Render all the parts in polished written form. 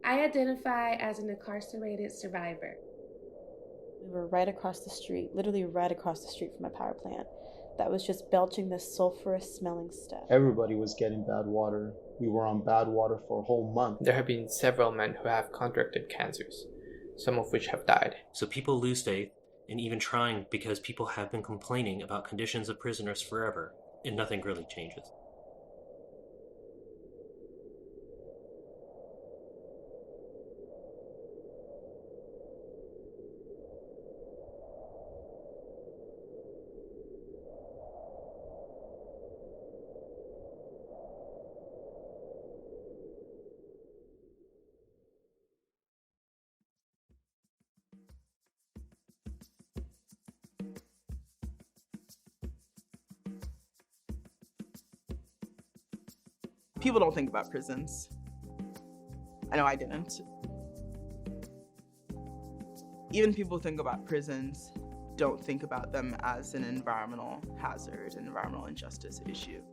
I identify as an incarcerated survivor. We were right across the street, literally right across the street from a power plant that was just belching this sulfurous smelling stuff. Everybody was getting bad water. We were on bad water for a whole month. There have been several men who have contracted cancers, some of which have died. So people lose faith in even trying because people have been complaining about conditions of prisoners forever, and nothing really changes. People don't think about prisons. I know I didn't. Even people who think about prisons don't think about them as an environmental hazard, an environmental injustice issue.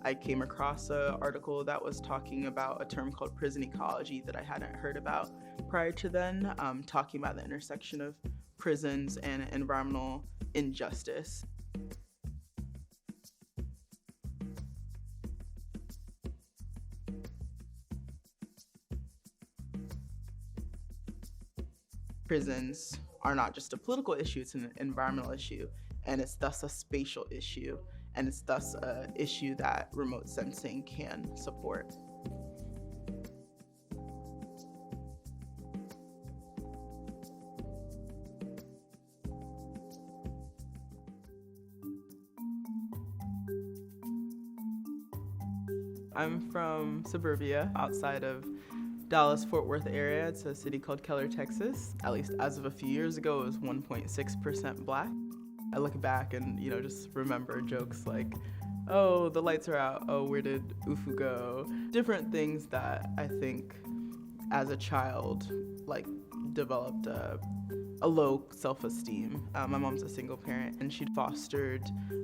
I came across an article that was talking about a term called prison ecology that I hadn't heard about prior to then, talking about the intersection of prisons and environmental injustice. Prisons are not just a political issue, it's an environmental issue, and it's thus a spatial issue, and it's thus an issue that remote sensing can support. I'm from suburbia outside of Dallas-Fort Worth area. It's a city called Keller, Texas. At least as of a few years ago, it was 1.6% Black. I look back and, just remember jokes like, oh, the lights are out, oh, where did Ufu go? Different things that I think as a child, developed a low self-esteem. My mom's a single parent, and she fostered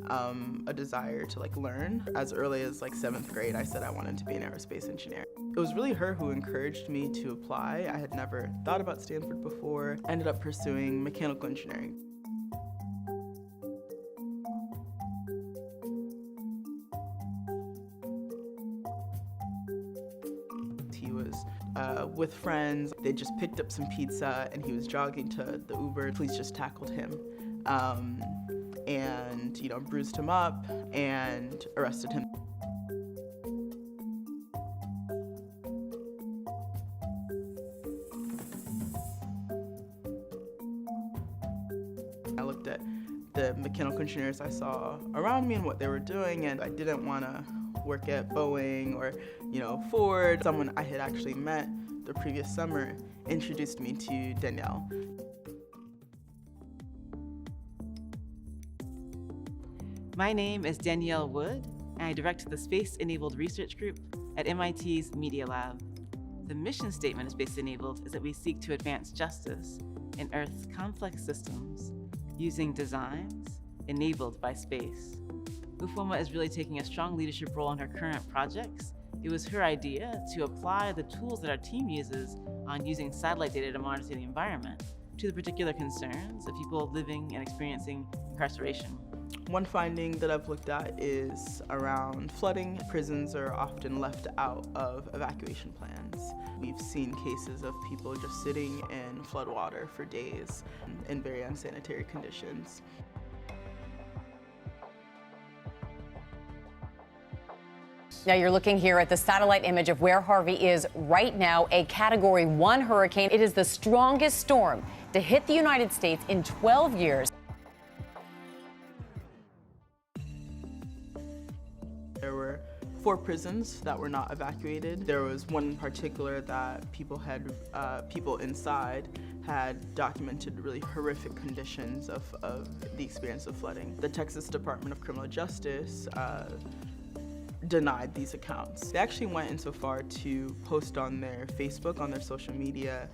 a desire to learn. As early as 7th grade, I said I wanted to be an aerospace engineer. It was really her who encouraged me to apply. I had never thought about Stanford before. I ended up pursuing mechanical engineering. He was with friends. They just picked up some pizza and he was jogging to the Uber. Police just tackled him and bruised him up and arrested him. I looked at the mechanical engineers I saw around me and what they were doing, and I didn't want to work at Boeing or, Ford. Someone I had actually met the previous summer introduced me to Danielle. My name is Danielle Wood, and I direct the Space-Enabled Research Group at MIT's Media Lab. The mission statement of Space-Enabled is that we seek to advance justice in Earth's complex systems using designs enabled by space. Ufoma is really taking a strong leadership role in her current projects. It was her idea to apply the tools that our team uses on using satellite data to monitor the environment to the particular concerns of people living and experiencing incarceration. One finding that I've looked at is around flooding. Prisons are often left out of evacuation plans. We've seen cases of people just sitting in floodwater for days in very unsanitary conditions. Now you're looking here at the satellite image of where Harvey is right now, a Category 1 hurricane. It is the strongest storm to hit the United States in 12 years. There were 4 prisons that were not evacuated. There was one in particular that people inside had documented really horrific conditions of the experience of flooding. The Texas Department of Criminal Justice denied these accounts. They actually went insofar to post on their Facebook, on their social media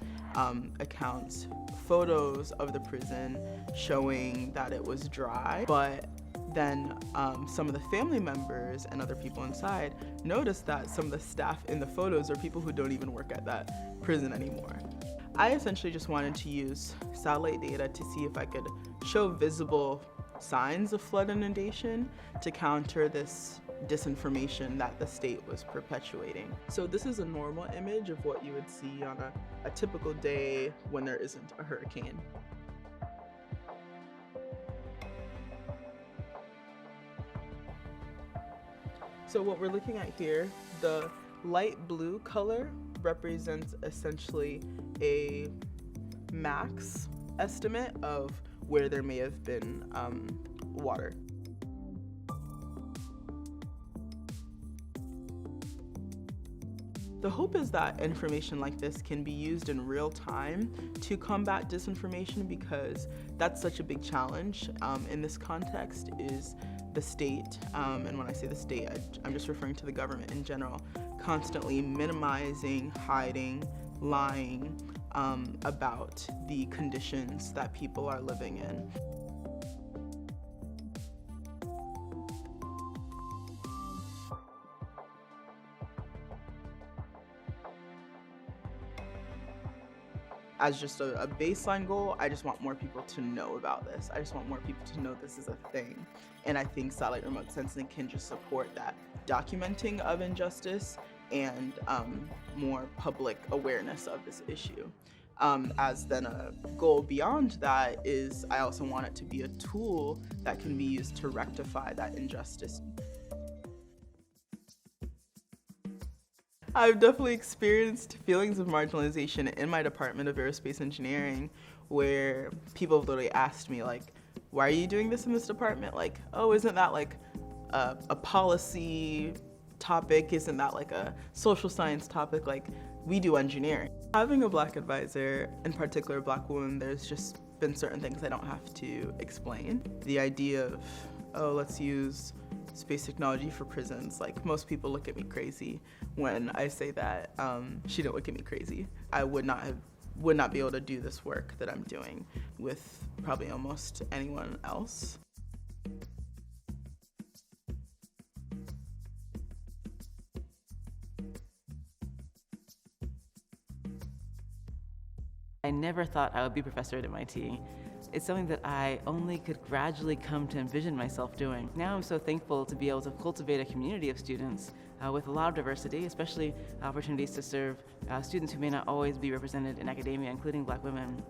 accounts, photos of the prison showing that it was dry, but then some of the family members and other people inside noticed that some of the staff in the photos are people who don't even work at that prison anymore. I essentially just wanted to use satellite data to see if I could show visible signs of flood inundation to counter this disinformation that the state was perpetuating. So this is a normal image of what you would see on a typical day when there isn't a hurricane. So what we're looking at here, the light blue color represents essentially a max estimate of where there may have been water. The hope is that information like this can be used in real time to combat disinformation, because that's such a big challenge in this context is the state, and when I say the state, I'm just referring to the government in general, constantly minimizing, hiding, lying about the conditions that people are living in. As just a baseline goal, I just want more people to know about this. I just want more people to know this is a thing. And I think satellite remote sensing can just support that documenting of injustice and more public awareness of this issue. As then a goal beyond that is I also want it to be a tool that can be used to rectify that injustice. I've definitely experienced feelings of marginalization in my department of aerospace engineering, where people have literally asked me, like, why are you doing this in this department? Like, oh, isn't that like a policy topic? Isn't that like a social science topic? Like, we do engineering. Having a Black advisor, in particular a Black woman, there's just been certain things I don't have to explain. The idea of, oh, let's use space technology for prisons. Like, most people look at me crazy when I say that. She didn't look at me crazy. I would not be able to do this work that I'm doing with probably almost anyone else. I never thought I would be a professor at MIT. It's something that I only could gradually come to envision myself doing. Now I'm so thankful to be able to cultivate a community of students with a lot of diversity, especially opportunities to serve students who may not always be represented in academia, including Black women.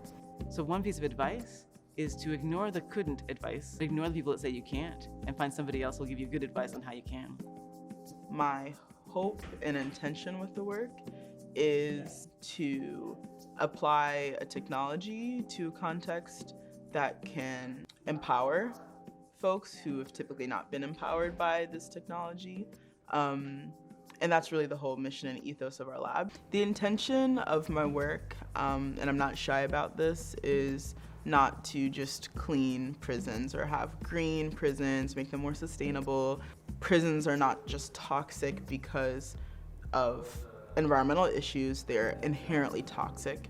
So one piece of advice is to ignore the couldn't advice, ignore the people that say you can't, and find somebody else who will give you good advice on how you can. My hope and intention with the work is to apply a technology to a context that can empower folks who have typically not been empowered by this technology. And that's really the whole mission and ethos of our lab. The intention of my work, and I'm not shy about this, is not to just clean prisons or have green prisons, make them more sustainable. Prisons are not just toxic because of environmental issues, they're inherently toxic